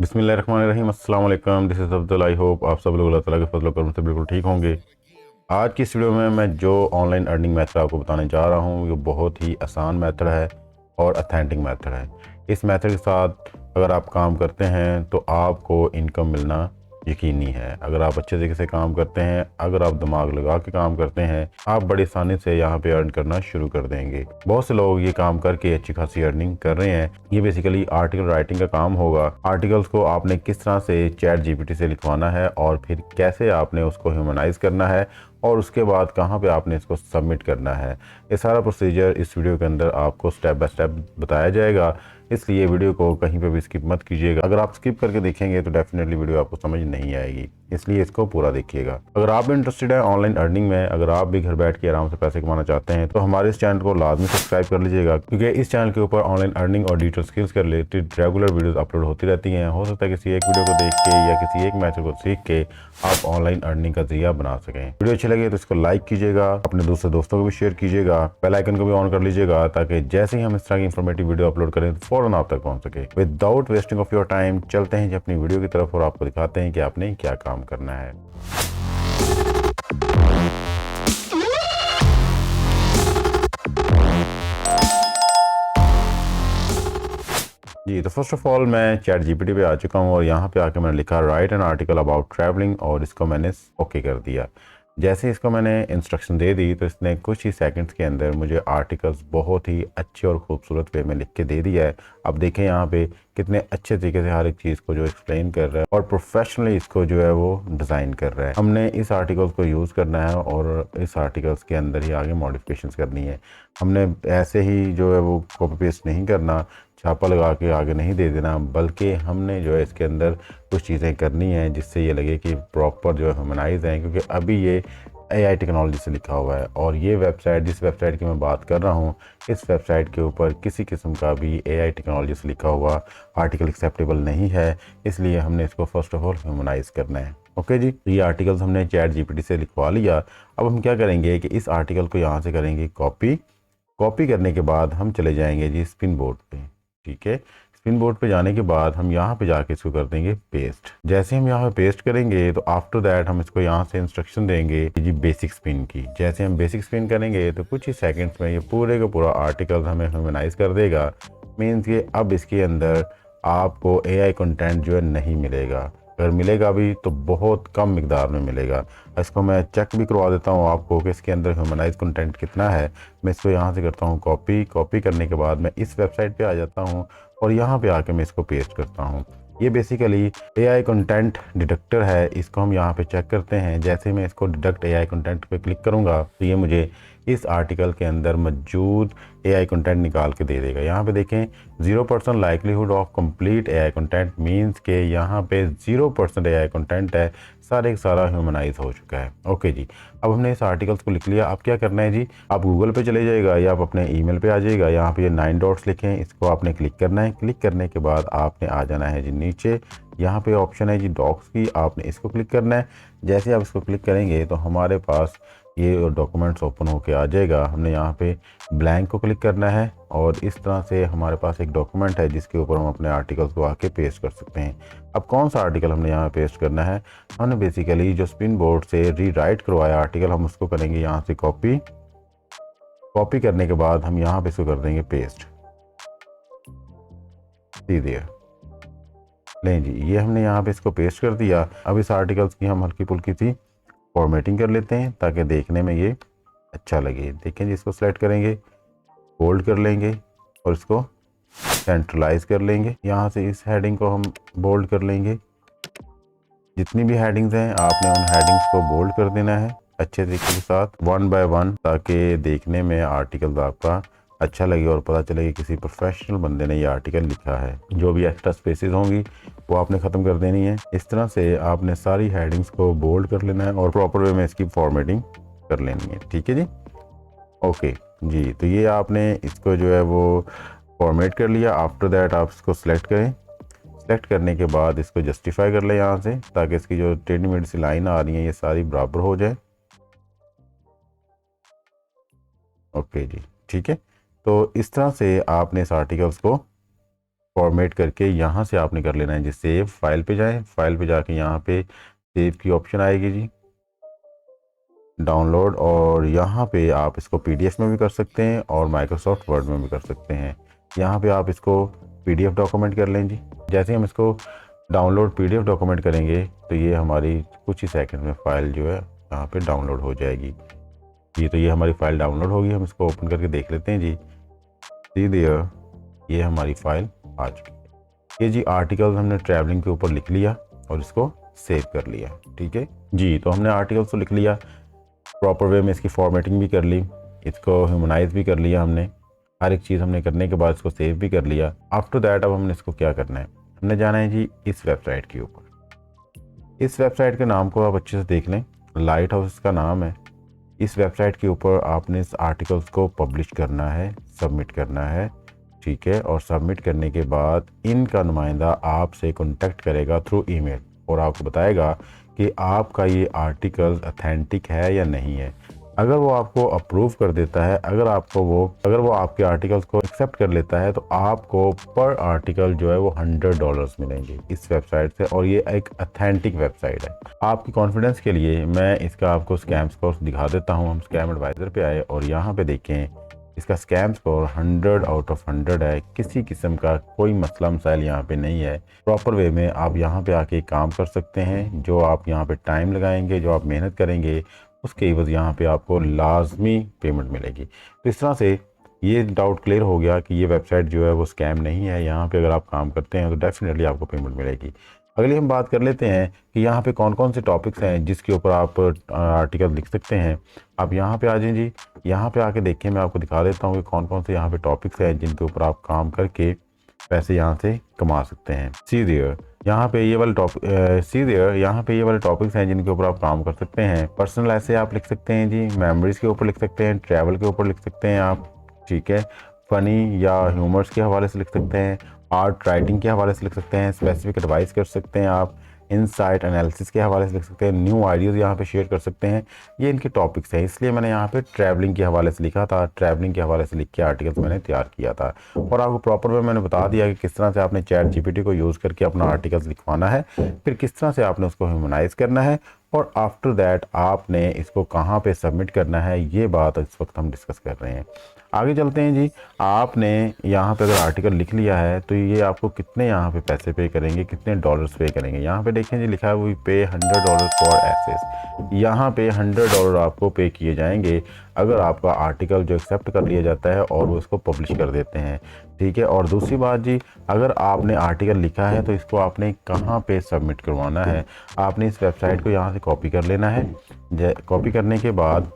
बिस्मिल्लाहिर्रहमानिर्रहीम, अस्सलाम वालेकुम। This is Abdul. I hope आप सब लोग अल्लाह ताला के फजल और करम से बिल्कुल ठीक होंगे। आज की इस वीडियो में मैं जो ऑनलाइन अर्निंग मेथड आपको बताने जा रहा हूँ ये बहुत ही आसान मेथड है और अथेंटिक मेथड है। इस मेथड के साथ अगर आप काम करते हैं तो आपको इनकम मिलना यकीनी है। अगर आप अच्छे तरीके से काम करते हैं, अगर आप दिमाग लगा के काम करते हैं, आप बड़ी आसानी से यहाँ पे अर्न करना शुरू कर देंगे। बहुत से लोग ये काम करके अच्छी खासी अर्निंग कर रहे हैं। ये बेसिकली आर्टिकल राइटिंग का काम होगा। आर्टिकल्स को आपने किस तरह से चैट जीपीटी से लिखवाना है और फिर कैसे आपने उसको ह्यूमनाइज करना है और उसके बाद कहाँ पे आपने इसको सबमिट करना है, ये सारा प्रोसीजर इस वीडियो के अंदर आपको स्टेप बाय स्टेप बताया जाएगा। इसलिए वीडियो को कहीं पे भी स्किप मत कीजिएगा। अगर आप स्किप करके देखेंगे तो डेफिनेटली वीडियो आपको समझ नहीं आएगी, इसलिए इसको पूरा देखिएगा। अगर आप भी इंटरेस्टेड है ऑनलाइन अर्निंग में, अगर आप भी घर बैठ के आराम से पैसे कमाना चाहते हैं तो हमारे इस चैनल को लाजमी सब्सक्राइब कर लीजिएगा, क्योंकि इस चैनल के ऊपर ऑनलाइन अर्निंग और डिजिटल स्किल्स के रिलेटेड रेगुलर वीडियोस अपलोड होती रहती हैं। हो सकता है किसी एक वीडियो को देख के या किसी एक मैथड को सीख के आप ऑनलाइन अर्निंग का जरिया बना सकें। वीडियो अच्छी लगे तो इसको लाइक कीजिएगा, अपने दूसरे दोस्तों को भी शेयर कीजिएगा, बेल आइकन को भी ऑन कर लीजिएगा ताकि जैसे ही हम इस तरह की इंफॉर्मेटिव वीडियो अपलोड करें तो फौरन आप तक पहुंच सके। Without wasting of your time चलते हैं जी अपनी वीडियो की तरफ और आपको दिखाते हैं कि आपने क्या काम करना है। जी, तो फर्स्ट ऑफ ऑल मैं चैट जीपीटी पे आ चुका हूँ और यहाँ पे आके मैंने लिखा right an article about travelling और इसको मैंने ओके कर दिया। जैसे इसको मैंने इंस्ट्रक्शन दे दी तो इसने कुछ ही सेकंड्स के अंदर मुझे आर्टिकल्स बहुत ही अच्छे और खूबसूरत वे में लिख के दे दिया है। अब देखें यहाँ पे कितने अच्छे तरीके से हर एक चीज़ को जो एक्सप्लेन कर रहा है और प्रोफेशनली इसको जो है वो डिज़ाइन कर रहा है। हमने इस आर्टिकल्स को यूज़ करना है और इस आर्टिकल्स के अंदर ही आगे मॉडिफिकेशंस करनी है। हमने ऐसे ही जो है वो कॉपी पेस्ट नहीं करना, छापा लगा के आगे नहीं दे देना, बल्कि हमने जो है इसके अंदर कुछ चीज़ें करनी हैं जिससे ये लगे कि प्रॉपर जो है ह्यूमनाइज हैं, क्योंकि अभी ये एआई टेक्नोलॉजी से लिखा हुआ है और ये वेबसाइट, जिस वेबसाइट की मैं बात कर रहा हूँ, इस वेबसाइट के ऊपर किसी किस्म का भी एआई टेक्नोलॉजी से लिखा हुआ आर्टिकल एक्सेप्टेबल नहीं है। इसलिए हमने इसको फर्स्ट ऑफ ऑल ह्यूमनाइज करना है। ओके जी, ये आर्टिकल्स हमने चैट जीपीटी से लिखवा लिया। अब हम क्या करेंगे कि इस आर्टिकल को यहाँ से करेंगे कॉपी। कॉपी करने के बाद हम चले जाएंगे जी स्पिन बोर्ड पे। ठीक है, स्पिन बोर्ड पे जाने के बाद हम यहाँ पे जाके इसको कर देंगे पेस्ट। जैसे हम यहाँ पे पेस्ट करेंगे तो आफ्टर दैट हम इसको यहाँ से इंस्ट्रक्शन देंगे जी बेसिक स्पिन की। जैसे हम बेसिक स्पिन करेंगे तो कुछ ही सेकंड्स में ये पूरे का पूरा आर्टिकल हमें ह्यूमनाइज कर देगा। मीन्स कि अब इसके अंदर आपको एआई कंटेंट जो है नहीं मिलेगा, अगर मिलेगा भी तो बहुत कम मिकदार में मिलेगा। इसको मैं चेक भी करवा देता हूँ आपको कि इसके अंदर ह्यूमनाइज कंटेंट कितना है। मैं इसको यहाँ से करता हूँ कॉपी। कॉपी करने के बाद मैं इस वेबसाइट पे आ जाता हूँ और यहाँ पे आके मैं इसको पेस्ट करता हूँ। ये बेसिकली एआई कंटेंट डिटेक्टर है, इसको हम यहाँ पे चेक करते हैं। जैसे मैं इसको डिटेक्ट एआई कंटेंट पे क्लिक करूँगा तो ये मुझे इस आर्टिकल के अंदर मौजूद एआई कंटेंट निकाल के दे देगा। यहाँ पे देखें 0% likelihood of complete AI content, means के यहाँ पे 0% एआई कंटेंट है, सारे का सारा ह्यूमनाइज हो चुका है। ओके जी, अब हमने इस आर्टिकल्स को लिख लिया। अब क्या करना है जी, आप गूगल पे चले जाएगा या आप अपने ईमेल पे आ जाएगा। यहाँ पे ये 9 डॉट्स लिखे हैं, इसको आपने क्लिक करना है। क्लिक करने के बाद आपने आ जाना है जी नीचे, यहाँ पे ऑप्शन है जी डॉक्स की, आपने इसको क्लिक करना है। जैसे आप इसको क्लिक करेंगे तो हमारे पास ये डॉक्यूमेंट्स ओपन होके आ जाएगा। हमने यहाँ पे ब्लैंक को क्लिक करना है और इस तरह से हमारे पास एक डॉक्यूमेंट है जिसके ऊपर हम अपने आर्टिकल्स को आके पेस्ट कर सकते हैं। अब कौन सा आर्टिकल हमने यहाँ पेस्ट करना है, हमने बेसिकली जो स्पिन बोर्ड से रीराइट करवाया आर्टिकल, हम उसको करेंगे यहाँ से कॉपी। कॉपी करने के बाद हम यहाँ पे इसको कर देंगे पेस्ट। सीधे लें जी, ये हमने यहाँ पे इसको पेस्ट कर दिया। अब इस आर्टिकल्स की हम हल्की फुल्की सी फॉर्मेटिंग कर लेते हैं ताकि देखने में ये अच्छा लगे। देखें जी, इसको सेलेक्ट करेंगे, बोल्ड कर लेंगे और इसको सेंट्रलाइज कर लेंगे। यहाँ से इस हेडिंग को हम बोल्ड कर लेंगे। जितनी भी हेडिंग्स हैं आपने उन हेडिंग्स को बोल्ड कर देना है अच्छे तरीके के साथ, वन बाय वन, ताकि देखने में आर्टिकल आपका अच्छा लगे और पता चले कि किसी प्रोफेशनल बंदे ने ये आर्टिकल लिखा है। जो भी एक्स्ट्रा स्पेसेस होंगी वो आपने ख़त्म कर देनी है। इस तरह से आपने सारी हेडिंग्स को बोल्ड कर लेना है और प्रॉपर वे में इसकी फॉर्मेटिंग कर लेनी है। ठीक है जी, ओके जी, तो ये आपने इसको जो है वो फॉर्मेट कर लिया। आफ्टर दैट आप इसको सिलेक्ट करें। सेलेक्ट करने के बाद इसको जस्टिफाई कर ले यहाँ से, ताकि इसकी जो टेढ़ी मेढ़ी सी लाइन आ रही है ये सारी बराबर हो जाए। ओके जी, ठीक है। तो इस तरह से आपने इस आर्टिकल्स को फॉर्मेट करके यहाँ से आपने कर लेना है जी सेव। फाइल पे जाएं, फाइल पे जाके यहाँ पे सेव की ऑप्शन आएगी जी, डाउनलोड, और यहाँ पे आप इसको पीडीएफ में भी कर सकते हैं और माइक्रोसॉफ्ट वर्ड में भी कर सकते हैं। यहाँ पे आप इसको पीडीएफ डॉक्यूमेंट कर लें जी। जैसे हम इसको डाउनलोड पीडीएफ डॉक्यूमेंट करेंगे तो ये हमारी कुछ ही सेकंड में फ़ाइल जो है यहाँ पे डाउनलोड हो जाएगी जी। तो ये हमारी फ़ाइल डाउनलोड होगी, हम इसको ओपन करके देख लेते हैं जी। सी देयर, ये हमारी फ़ाइल आ चुकी है। ये जी आर्टिकल्स हमने ट्रैवलिंग के ऊपर लिख लिया और इसको सेव कर लिया, ठीक है जी। तो हमने आर्टिकल्स तो लिख लिया, प्रॉपर वे में इसकी फॉर्मेटिंग भी कर ली, इसको ह्यूमनाइज भी कर लिया हमने, हर एक चीज़ हमने करने के बाद इसको सेव भी कर लिया। आफ्टर दैट अब हमने इसको क्या करना है, हमने जाना है जी इस वेबसाइट के ऊपर। इस वेबसाइट के नाम को आप अच्छे से देख लें, लाइट हाउस का नाम है। इस वेबसाइट के ऊपर आपने इस आर्टिकल्स को पब्लिश करना है, सबमिट करना है, ठीक है। और सबमिट करने के बाद इनका नुमाइंदा आपसे कॉन्टेक्ट करेगा थ्रू ईमेल और आपको बताएगा कि आपका ये आर्टिकल ऑथेंटिक है या नहीं है। अगर वो आपको अप्रूव कर देता है, अगर वो आपके आर्टिकल्स को एक्सेप्ट कर लेता है तो आपको पर आर्टिकल जो है वो $100 मिलेंगे इस वेबसाइट से, और ये एक ऑथेंटिक वेबसाइट है। आपकी कॉन्फिडेंस के लिए मैं इसका आपको स्कैम स्कोर दिखा देता हूँ। हम स्कैम एडवाइज़र पे आए और यहाँ पे देखें, इसका स्कैम स्कोर 100 आउट ऑफ 100 है। किसी किस्म का कोई मसला मसाइल यहाँ पे नहीं है। प्रॉपर वे में आप यहाँ पे आके काम कर सकते हैं। जो आप यहाँ पे टाइम लगाएंगे, जो आप मेहनत करेंगे, उसके एवज़ यहाँ पे आपको लाजमी पेमेंट मिलेगी। तो इस तरह से ये डाउट क्लियर हो गया कि ये वेबसाइट जो है वो स्कैम नहीं है। यहाँ पे अगर आप काम करते हैं तो डेफिनेटली आपको पेमेंट मिलेगी। अगली हम बात कर लेते हैं कि यहाँ पे कौन कौन से टॉपिक्स हैं जिसके ऊपर आप आर्टिकल लिख सकते हैं। आप यहाँ पे आ जाएं जी, यहाँ पे आके देखें, मैं आपको दिखा देता हूँ कि कौन कौन से यहाँ पे टॉपिक्स हैं जिनके ऊपर आप काम करके पैसे यहाँ से कमा सकते हैं। सी देयर, यहाँ पे ये वाले टॉपिक्स हैं जिनके ऊपर आप काम कर सकते हैं। पर्सनल ऐसे आप लिख सकते हैं जी, मेमोरीज के ऊपर लिख सकते हैं, ट्रैवल के ऊपर लिख सकते हैं आप, ठीक है। फ़नी या ह्यूमर्स के हवाले से लिख सकते हैं, आर्ट राइटिंग के हवाले से लिख सकते हैं, स्पेसिफिक एडवाइस कर सकते हैं आप, इनसाइट एनालिसिस के हवाले से लिख सकते हैं, न्यू आइडियाज़ यहाँ पे शेयर कर सकते हैं। ये इनके टॉपिक्स हैं, इसलिए मैंने यहाँ पे ट्रैवलिंग के हवाले से लिखा था। ट्रैवलिंग के हवाले से लिख के आर्टिकल्स मैंने तैयार किया था और आपको प्रॉपर वे मैंने बता दिया कि किस तरह से आपने चैट जीपीटी को यूज़ करके अपना आर्टिकल्स लिखवाना है, फिर किस तरह से आपने उसको ह्यूमनाइज करना है, और आफ्टर दैट आपने इसको कहाँ पे सबमिट करना है। ये बात इस वक्त हम डिस्कस कर रहे हैं। आगे चलते हैं जी। आपने यहाँ पे अगर आर्टिकल लिख लिया है तो ये आपको कितने यहाँ पे पैसे पे करेंगे, कितने डॉलर्स पे करेंगे। यहाँ पे देखें जी, लिखा है वी पे $100 फॉर एक्सेस। यहाँ पे $100 आपको पे किए जाएंगे अगर आपका आर्टिकल जो एक्सेप्ट कर लिया जाता है और वो इसको पब्लिश कर देते हैं, ठीक है। और दूसरी बात जी, अगर आपने आर्टिकल लिखा है तो इसको आपने कहाँ पे सबमिट करवाना है। आपने इस वेबसाइट को यहाँ से कॉपी कर लेना है। कॉपी करने के बाद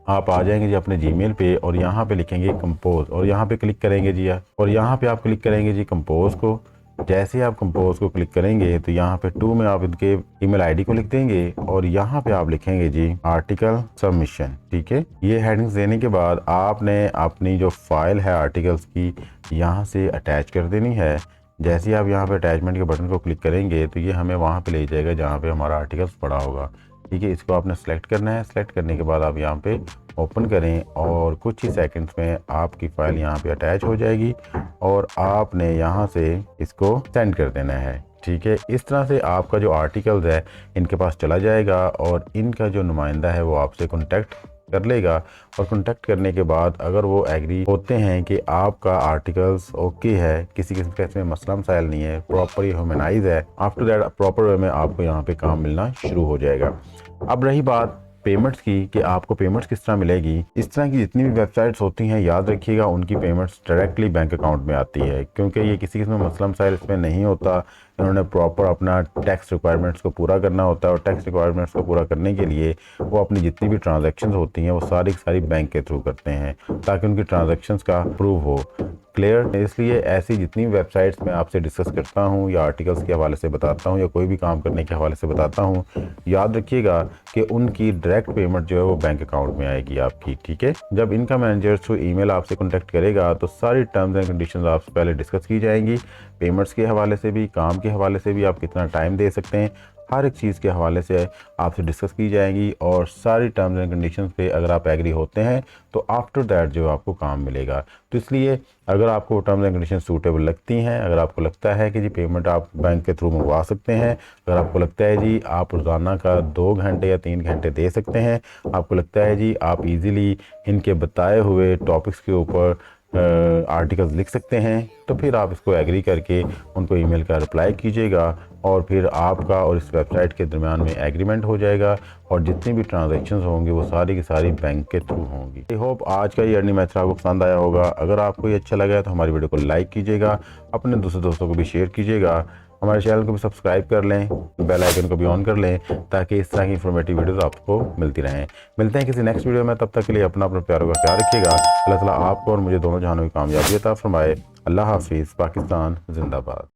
आप आ जाएंगे जी अपने जीमेल पे और यहाँ पे लिखेंगे कंपोज, और यहाँ पे क्लिक करेंगे जी, और यहाँ पे आप क्लिक करेंगे जी कंपोज को। जैसे ही आप कंपोज को क्लिक करेंगे तो यहाँ पे टू में आप इनके ईमेल आईडी को लिख देंगे और यहाँ पे आप लिखेंगे जी आर्टिकल सबमिशन, ठीक है। ये हेडिंग्स देने के बाद आपने अपनी जो फाइल है आर्टिकल्स की यहाँ से अटैच कर देनी है। जैसे ही आप यहाँ पे अटैचमेंट के बटन को क्लिक करेंगे तो ये हमें वहाँ पे ले जाएगा जहाँ पे हमारा आर्टिकल्स पड़ा होगा, ठीक है। इसको आपने सेलेक्ट करना है। सेलेक्ट करने के बाद आप यहाँ पे ओपन करें और कुछ ही सेकंड्स में आपकी फ़ाइल यहाँ पे अटैच हो जाएगी और आपने यहाँ से इसको सेंड कर देना है, ठीक है। इस तरह से आपका जो आर्टिकल्स है इनके पास चला जाएगा और इनका जो नुमाइंदा है वो आपसे कॉन्टैक्ट कर लेगा। और कॉन्टैक्ट करने के बाद अगर वो एग्री होते हैं कि आपका आर्टिकल्स ओके है, किसी किस्म का इसमें मसला मसाइल नहीं है, प्रॉपर ह्यूमनाइज है, आफ्टर दैट प्रॉपर वे में आपको यहाँ पे काम मिलना शुरू हो जाएगा। अब रही बात पेमेंट्स की कि आपको पेमेंट्स किस तरह मिलेगी। इस तरह की जितनी भी वेबसाइट्स होती हैं, याद रखिएगा उनकी पेमेंट्स डायरेक्टली बैंक अकाउंट में आती है, क्योंकि ये किसी किस्म का मसला मसाइल इसमें नहीं होता। इन्होंने प्रॉपर अपना टैक्स रिक्वायरमेंट्स को पूरा करना होता है और टैक्स रिक्वायरमेंट्स को पूरा करने के लिए वो अपनी जितनी भी ट्रांजैक्शंस होती हैं वो सारी की सारी बैंक के थ्रू करते हैं ताकि उनकी ट्रांजैक्शंस का प्रूव हो। क्लियर। इसलिए ऐसी जितनी वेबसाइट्स मैं आपसे डिस्कस करता हूँ या आर्टिकल्स के हवाले से बताता हूँ या कोई भी काम करने के हवाले से बताता हूँ, याद रखिएगा कि उनकी डायरेक्ट पेमेंट जो है वो बैंक अकाउंट में आएगी आपकी, ठीक है। जब इनका मैनेजर थ्रू ईमेल आपसे कॉन्टैक्ट करेगा तो सारी टर्म्स एंड कंडीशंस आपसे पहले डिस्कस की जाएंगी। पेमेंट्स के हवाले से भी, काम के हवाले से भी, आप कितना टाइम दे सकते हैं, हर एक चीज़ के हवाले से आपसे डिस्कस की जाएंगी और सारी टर्म्स एंड कंडीशंस पे अगर आप एग्री होते हैं तो आफ्टर दैट जो आपको काम मिलेगा। तो इसलिए अगर आपको टर्म्स एंड कंडीशन सूटेबल लगती हैं, अगर आपको लगता है कि जी पेमेंट आप बैंक के थ्रू मंगवा सकते हैं, अगर आपको लगता है जी आप रोज़ाना का 2 घंटे या 3 घंटे दे सकते हैं, आपको लगता है जी आप इजीली इनके बताए हुए टॉपिक्स के ऊपर आर्टिकल्स लिख सकते हैं, तो फिर आप इसको एग्री करके उनको ईमेल का रिप्लाई कीजिएगा और फिर आपका और इस वेबसाइट के दरमियान में एग्रीमेंट हो जाएगा और जितनी भी ट्रांजैक्शंस होंगे वो सारी की सारी बैंक के थ्रू होंगी। आई होप आज का ये अर्निंग मेथड आपको पसंद आया होगा। अगर आपको ये अच्छा लगा तो हमारी वीडियो को लाइक कीजिएगा, अपने दूसरे दोस्तों को भी शेयर कीजिएगा, हमारे चैनल को भी सब्सक्राइब कर लें, बेल आइकन को भी ऑन कर लें ताकि इस तरह की इंफॉर्मेटिव वीडियोस आपको मिलती रहें। मिलते हैं किसी नेक्स्ट वीडियो में, तब तक के लिए अपना प्यारों का ख्याल रखिएगा। अल्लाह ताला आपको और मुझे दोनों जहानों की कामयाबी अता फरमाए। अल्लाह हाफिज़। पाकिस्तान जिंदाबाद।